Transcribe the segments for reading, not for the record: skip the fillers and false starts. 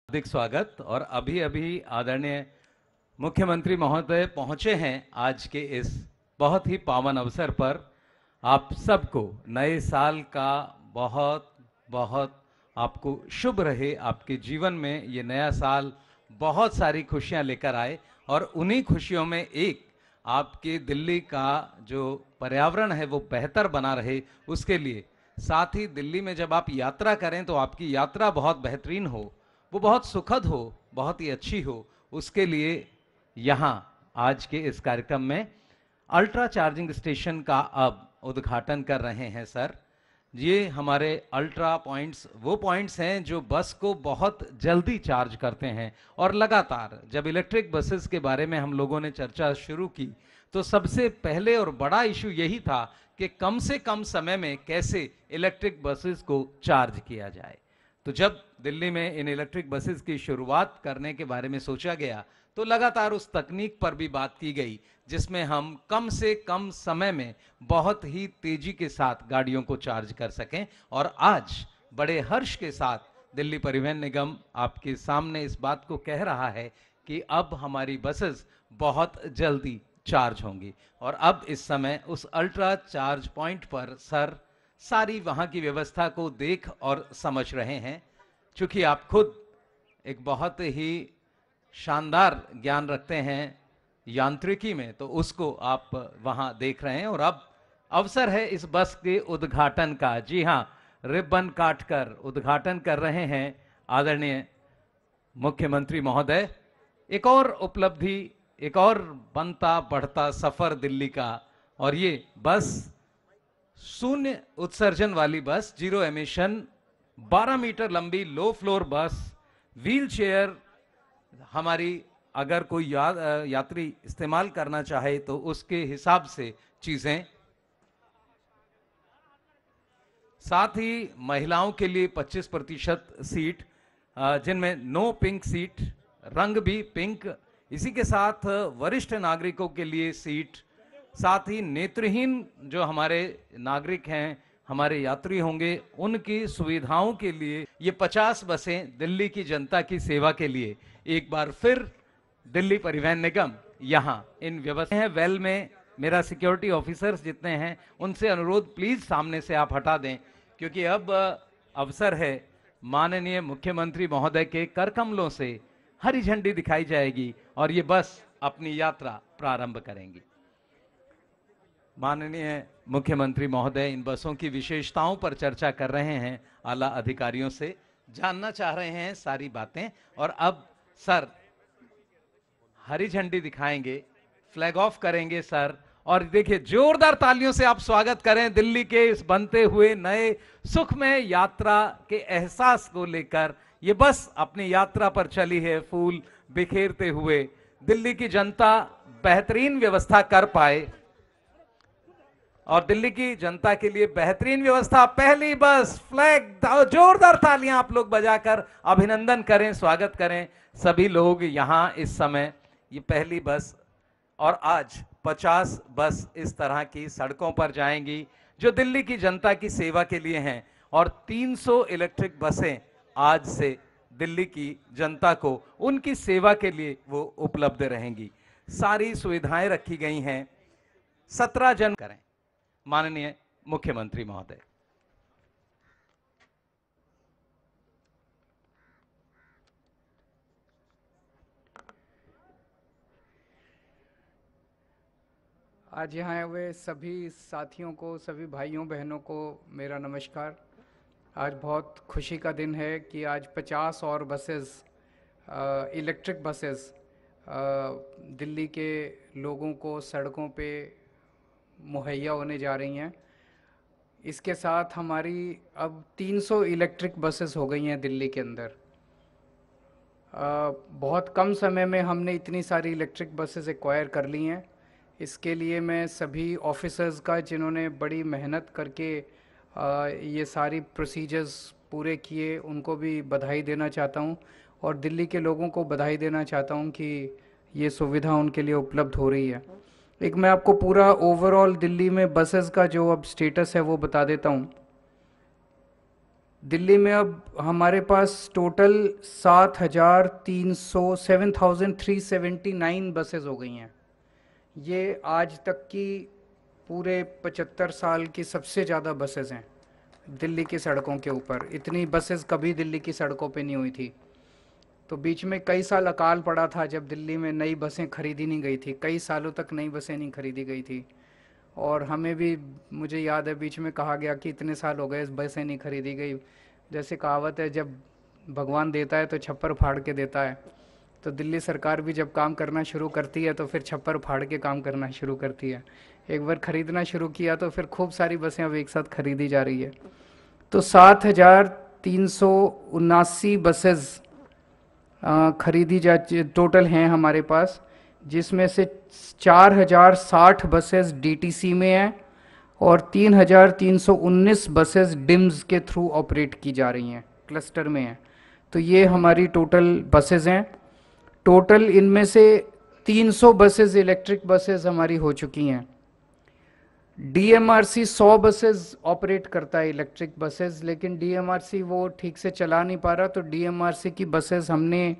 हार्दिक स्वागत। और अभी अभी आदरणीय मुख्यमंत्री महोदय पहुंचे हैं आज के इस बहुत ही पावन अवसर पर। आप सबको नए साल का बहुत बहुत आपको शुभ रहे। आपके जीवन में ये नया साल बहुत सारी खुशियां लेकर आए और उन्हीं खुशियों में एक आपके दिल्ली का जो पर्यावरण है वो बेहतर बना रहे, उसके लिए साथ ही दिल्ली में जब आप यात्रा करें तो आपकी यात्रा बहुत बेहतरीन हो, वो बहुत सुखद हो, बहुत ही अच्छी हो, उसके लिए यहाँ आज के इस कार्यक्रम में अल्ट्रा चार्जिंग स्टेशन का अब उद्घाटन कर रहे हैं सर। ये हमारे अल्ट्रा पॉइंट्स वो पॉइंट्स हैं जो बस को बहुत जल्दी चार्ज करते हैं। और लगातार जब इलेक्ट्रिक बसेस के बारे में हम लोगों ने चर्चा शुरू की तो सबसे पहले और बड़ा इशू यही था कि कम से कम समय में कैसे इलेक्ट्रिक बसेस को चार्ज किया जाए। तो जब दिल्ली में इन इलेक्ट्रिक बसेस की शुरुआत करने के बारे में सोचा गया तो लगातार उस तकनीक पर भी बात की गई जिसमें हम कम से कम समय में बहुत ही तेजी के साथ गाड़ियों को चार्ज कर सकें। और आज बड़े हर्ष के साथ दिल्ली परिवहन निगम आपके सामने इस बात को कह रहा है कि अब हमारी बसेस बहुत जल्दी चार्ज होंगी। और अब इस समय उस अल्ट्रा चार्ज पॉइंट पर सर सारी वहां की व्यवस्था को देख और समझ रहे हैं। चूंकि आप खुद एक बहुत ही शानदार ज्ञान रखते हैं यांत्रिकी में, तो उसको आप वहां देख रहे हैं। और अब अवसर है इस बस के उद्घाटन का। जी हां, रिबन काटकर उद्घाटन कर रहे हैं आदरणीय मुख्यमंत्री महोदय। एक और उपलब्धि, एक और बनता बढ़ता सफर दिल्ली का। और ये बस शून्य उत्सर्जन वाली बस, जीरो एमिशन, 12 मीटर लंबी लो फ्लोर बस, व्हील चेयर, हमारी अगर कोई यात्री इस्तेमाल करना चाहे तो उसके हिसाब से चीजें। साथ ही महिलाओं के लिए 25% सीट, जिनमें नो पिंक सीट, रंग भी पिंक। इसी के साथ वरिष्ठ नागरिकों के लिए सीट, साथ ही नेत्रहीन जो हमारे नागरिक हैं, हमारे यात्री होंगे, उनकी सुविधाओं के लिए ये 50 बसें दिल्ली की जनता की सेवा के लिए एक बार फिर दिल्ली परिवहन निगम यहाँ इन व्यवस्था है। वेल में मेरा सिक्योरिटी ऑफिसर्स जितने हैं उनसे अनुरोध, प्लीज सामने से आप हटा दें, क्योंकि अब अवसर है माननीय मुख्यमंत्री महोदय के करकमलों से हरी झंडी दिखाई जाएगी और ये बस अपनी यात्रा प्रारंभ करेंगी। माननीय मुख्यमंत्री महोदय इन बसों की विशेषताओं पर चर्चा कर रहे हैं, आला अधिकारियों से जानना चाह रहे हैं सारी बातें। और अब सर हरी झंडी दिखाएंगे, फ्लैग ऑफ करेंगे सर। और देखिए, जोरदार तालियों से आप स्वागत करें दिल्ली के इस बनते हुए नए सुखमय यात्रा के एहसास को लेकर। ये बस अपनी यात्रा पर चली है फूल बिखेरते हुए। दिल्ली की जनता बेहतरीन व्यवस्था कर पाए और दिल्ली की जनता के लिए बेहतरीन व्यवस्था। पहली बस फ्लैग, जोरदार तालियां आप लोग बजाकर अभिनंदन करें, स्वागत करें सभी लोग यहां इस समय। ये पहली बस, और आज 50 बस इस तरह की सड़कों पर जाएंगी जो दिल्ली की जनता की सेवा के लिए हैं। और 300 इलेक्ट्रिक बसें आज से दिल्ली की जनता को उनकी सेवा के लिए वो उपलब्ध रहेंगी। सारी सुविधाएं रखी गई हैं। 17 जन करें माननीय मुख्यमंत्री महोदय। आज यहाँ हुए सभी साथियों को, सभी भाइयों बहनों को मेरा नमस्कार। आज बहुत खुशी का दिन है कि आज 50 और बसेस, इलेक्ट्रिक बसेस दिल्ली के लोगों को सड़कों पे मुहैया होने जा रही हैं। इसके साथ हमारी अब 300 इलेक्ट्रिक बसेस हो गई हैं दिल्ली के अंदर। बहुत कम समय में हमने इतनी सारी इलेक्ट्रिक बसेस एक्वायर कर ली हैं। इसके लिए मैं सभी ऑफिसर्स का, जिन्होंने बड़ी मेहनत करके ये सारी प्रोसीजर्स पूरे किए, उनको भी बधाई देना चाहता हूँ। और दिल्ली के लोगों को बधाई देना चाहता हूँ कि ये सुविधा उनके लिए उपलब्ध हो रही है। एक मैं आपको पूरा ओवरऑल दिल्ली में बसेस का जो अब स्टेटस है वो बता देता हूँ। दिल्ली में अब हमारे पास टोटल 7,379 बसेस हो गई हैं। ये आज तक की पूरे 75 साल की सबसे ज़्यादा बसेस हैं दिल्ली की सड़कों के ऊपर। इतनी बसेस कभी दिल्ली की सड़कों पे नहीं हुई थी। तो बीच में कई साल अकाल पड़ा था जब दिल्ली में नई बसें खरीदी नहीं गई थी, कई सालों तक नई बसें नहीं खरीदी गई थी। और हमें भी, मुझे याद है, बीच में कहा गया कि इतने साल हो गए इस बसें नहीं खरीदी गई। जैसे कहावत है, जब भगवान देता है तो छप्पर फाड़ के देता है। तो दिल्ली सरकार भी जब काम करना शुरू करती है तो फिर छप्पर फाड़ के काम करना शुरू करती है। एक बार खरीदना शुरू किया तो फिर खूब सारी बसें अब एक साथ खरीदी जा रही है। तो 7,379 बसेस खरीदी जा टोटल हैं हमारे पास, जिसमें से 4,060 बसेस डीटीसी में हैं और 3,319 बसेस डिम्स के थ्रू ऑपरेट की जा रही हैं, क्लस्टर में हैं। तो ये हमारी टोटल बसेस हैं। टोटल इनमें से 300 बसेस इलेक्ट्रिक बसेस हमारी हो चुकी हैं। डीएमआरसी 100 बसेस ऑपरेट करता है इलेक्ट्रिक बसेस, लेकिन डीएमआरसी वो ठीक से चला नहीं पा रहा, तो डीएमआरसी की बसेस हमने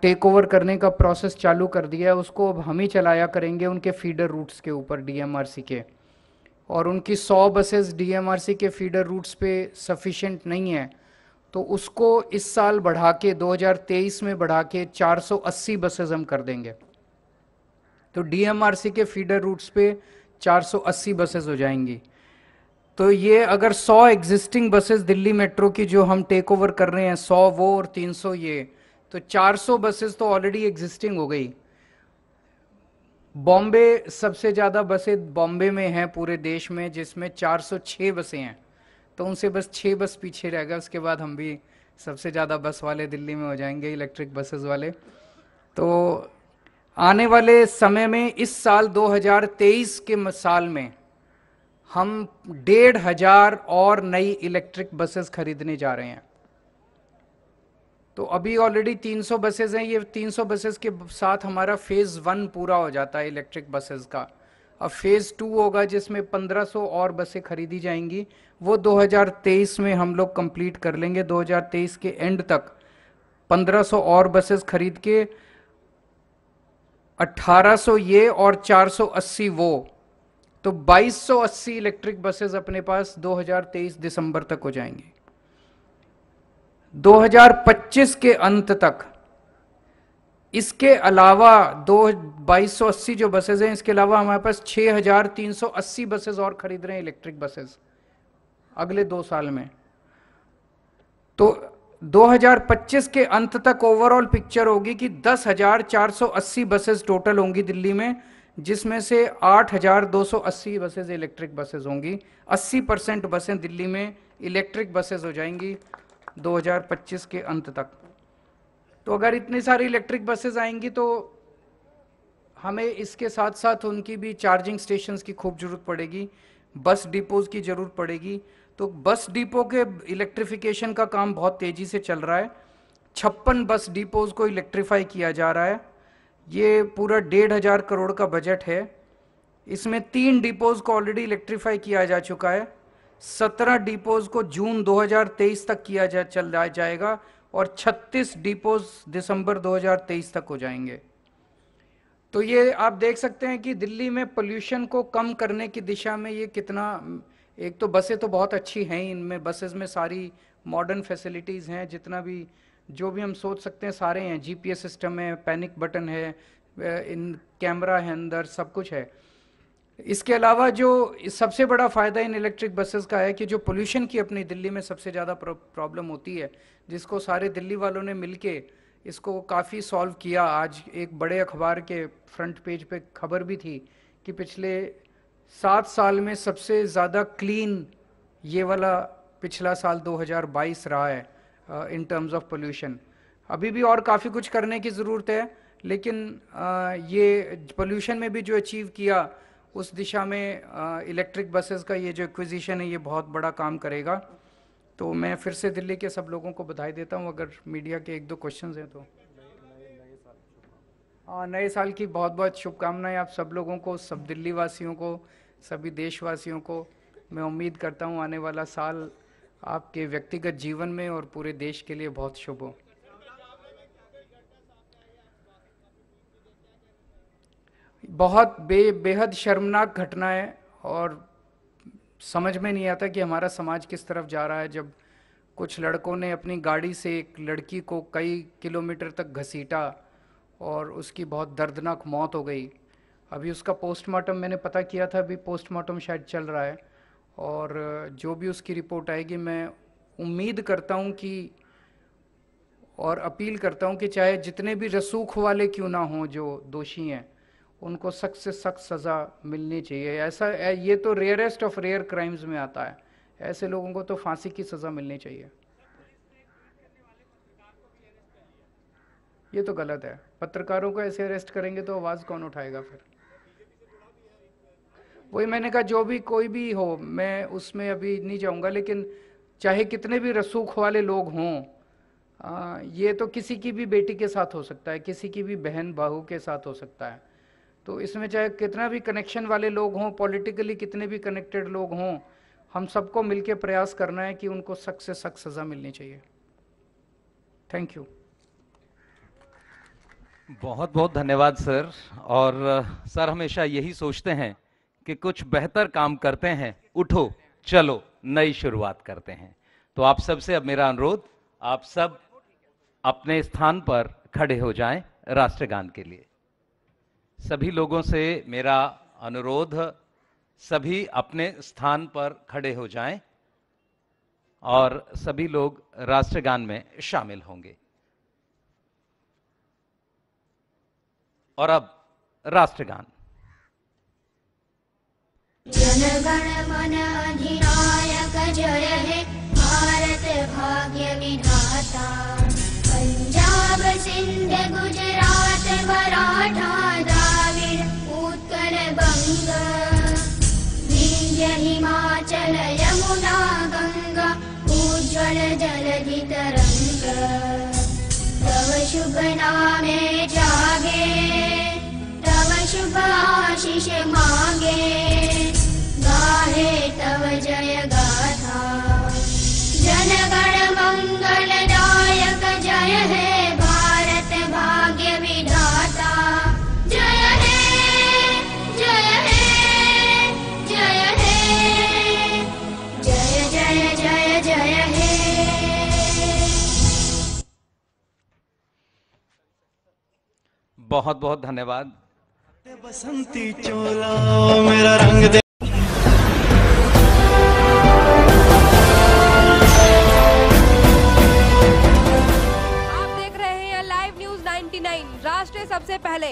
टेक ओवर करने का प्रोसेस चालू कर दिया है। उसको अब हम ही चलाया करेंगे उनके फीडर रूट्स के ऊपर डीएमआरसी के। और उनकी 100 बसेस डीएमआरसी के फीडर रूट्स पे सफिशिएंट नहीं है, तो उसको इस साल बढ़ा के 2023 में बढ़ा के 480 बसेस हम कर देंगे। तो डीएमआरसी के फीडर रूट्स पे 480 बसेस हो जाएंगी। तो ये अगर 100 एग्जिस्टिंग बसेस दिल्ली मेट्रो की जो हम टेक ओवर कर रहे हैं, 100 वो और 300 ये, तो 400 बसेस तो ऑलरेडी एग्जिस्टिंग हो गई। बॉम्बे सबसे ज़्यादा बसें बॉम्बे में हैं पूरे देश में, जिसमें 406 बसें हैं। तो उनसे बस 6 बस पीछे रह गए, उसके बाद हम भी सबसे ज़्यादा बस वाले दिल्ली में हो जाएंगे, इलेक्ट्रिक बसेस वाले। तो आने वाले समय में इस साल 2023 के साल में हम 1,500 और नई इलेक्ट्रिक बसेस खरीदने जा रहे हैं। तो अभी ऑलरेडी 300 बसेस हैं। ये 300 बसेस के साथ हमारा फेज़ 1 पूरा हो जाता है इलेक्ट्रिक बसेस का। अब फेज़ 2 होगा जिसमें 1,500 और बसें खरीदी जाएंगी, वो 2023 में हम लोग कंप्लीट कर लेंगे। 2023 के एंड तक 1,500 और बसेस खरीद के 1,800 ये और 480 वो, तो 2,280 इलेक्ट्रिक बसेस अपने पास 2023 दिसंबर तक हो जाएंगी। 2025 के अंत तक इसके अलावा 2,280 जो बसेस हैं, इसके अलावा हमारे पास 6,380 बसेस और खरीद रहे हैं इलेक्ट्रिक बसेस अगले 2 साल में। तो 2025 के अंत तक ओवरऑल पिक्चर होगी कि 10,480 बसेस टोटल होंगी दिल्ली में, जिसमें से 8,280 बसेस इलेक्ट्रिक बसेस होंगी। 80% बसें दिल्ली में इलेक्ट्रिक बसेस हो जाएंगी 2025 के अंत तक। तो अगर इतनी सारी इलेक्ट्रिक बसेस आएंगी तो हमें इसके साथ साथ उनकी भी चार्जिंग स्टेशंस की खूब ज़रूरत पड़ेगी, बस डिपोज की ज़रूरत पड़ेगी। तो बस डिपो के इलेक्ट्रिफिकेशन का काम बहुत तेज़ी से चल रहा है। 56 बस डिपोज को इलेक्ट्रीफाई किया जा रहा है। ये पूरा 1,500 करोड़ का बजट है। इसमें 3 डिपोज को ऑलरेडी इलेक्ट्रीफाई किया जा चुका है। 17 डिपोज को जून 2023 तक किया जाएगा और 36 डिपोज दिसंबर 2023 तक हो जाएंगे। तो ये आप देख सकते हैं कि दिल्ली में पोल्यूशन को कम करने की दिशा में ये कितना, एक तो बसें तो बहुत अच्छी हैं, इनमें बसेस में सारी मॉडर्न फैसिलिटीज़ हैं, जितना भी जो भी हम सोच सकते हैं सारे हैं। जीपीएस सिस्टम है, पैनिक बटन है, इन कैमरा है अंदर, सब कुछ है। इसके अलावा जो सबसे बड़ा फ़ायदा इन इलेक्ट्रिक बसेस का है कि जो पोल्यूशन की अपनी दिल्ली में सबसे ज़्यादा प्रॉब्लम होती है, जिसको सारे दिल्ली वालों ने मिलके इसको काफ़ी सॉल्व किया। आज एक बड़े अखबार के फ्रंट पेज पे खबर भी थी कि पिछले 7 साल में सबसे ज़्यादा क्लीन ये वाला पिछला साल 2022 रहा है इन टर्म्स ऑफ पोल्यूशन। अभी भी और काफ़ी कुछ करने की ज़रूरत है, लेकिन ये पोल्यूशन में भी जो अचीव किया उस दिशा में इलेक्ट्रिक बसेस का ये जो एक्विजिशन है ये बहुत बड़ा काम करेगा। तो मैं फिर से दिल्ली के सब लोगों को बधाई देता हूँ। अगर मीडिया के 1-2 क्वेश्चंस हैं तो। नए साल की बहुत बहुत शुभकामनाएं आप सब लोगों को, सब दिल्ली वासियों को, सभी देशवासियों को। मैं उम्मीद करता हूँ आने वाला साल आपके व्यक्तिगत जीवन में और पूरे देश के लिए बहुत शुभ हो। बहुत बेहद शर्मनाक घटना है और समझ में नहीं आता कि हमारा समाज किस तरफ जा रहा है, जब कुछ लड़कों ने अपनी गाड़ी से एक लड़की को कई किलोमीटर तक घसीटा और उसकी बहुत दर्दनाक मौत हो गई। अभी उसका पोस्टमार्टम मैंने पता किया था, अभी पोस्टमार्टम शायद चल रहा है और जो भी उसकी रिपोर्ट आएगी, मैं उम्मीद करता हूं कि और अपील करता हूं कि चाहे जितने भी रसूख वाले क्यों ना हों जो दोषी हैं, उनको सख्त से सख्त सज़ा मिलनी चाहिए। ऐसा ये तो रेयरेस्ट ऑफ रेयर क्राइम्स में आता है, ऐसे लोगों को तो फांसी की सज़ा मिलनी चाहिए। ये तो गलत है, पत्रकारों को ऐसे अरेस्ट करेंगे तो आवाज़ कौन उठाएगा फिर? वही मैंने कहा, जो भी कोई भी हो, मैं उसमें अभी नहीं जाऊंगा, लेकिन चाहे कितने भी रसूख वाले लोग हों, ये तो किसी की भी बेटी के साथ हो सकता है, किसी की भी बहन बहू के साथ हो सकता है। तो इसमें चाहे कितना भी कनेक्शन वाले लोग हों, पॉलिटिकली कितने भी कनेक्टेड लोग हों, हम सबको मिलकर प्रयास करना है कि उनको सख्त से सख्त सज़ा मिलनी चाहिए। Thank you. बहुत बहुत धन्यवाद सर। और सर हमेशा यही सोचते हैं कि कुछ बेहतर काम करते हैं, उठो चलो नई शुरुआत करते हैं। तो आप सबसे अब मेरा अनुरोध, आप सब अपने स्थान पर खड़े हो जाएं राष्ट्रगान के लिए। सभी लोगों से मेरा अनुरोध, सभी अपने स्थान पर खड़े हो जाएं और सभी लोग राष्ट्रगान में शामिल होंगे। और अब राष्ट्रगान। जनगण मन अधिनायक जय हे भारत भाग्य विधाता। पंजाब सिंध गुजरात मराठा द्राविड़ उत्कल बंग। विंध्य हिमाचल यमुना गंगा उज्ज्वल जलधि तरंग। तव शुभ नामे जागे, तव शुभ आशीष मांगे। गाहे तव जय गाथा। जनगण मंगलदायक जय हे भारत भाग्य विधाता। जय हे जय हे जय हे जय जय जय जय हे। बहुत बहुत धन्यवाद। बसंती चोला मेरा रंग दे। आप देख रहे हैं लाइव न्यूज 99, राष्ट्र सबसे पहले।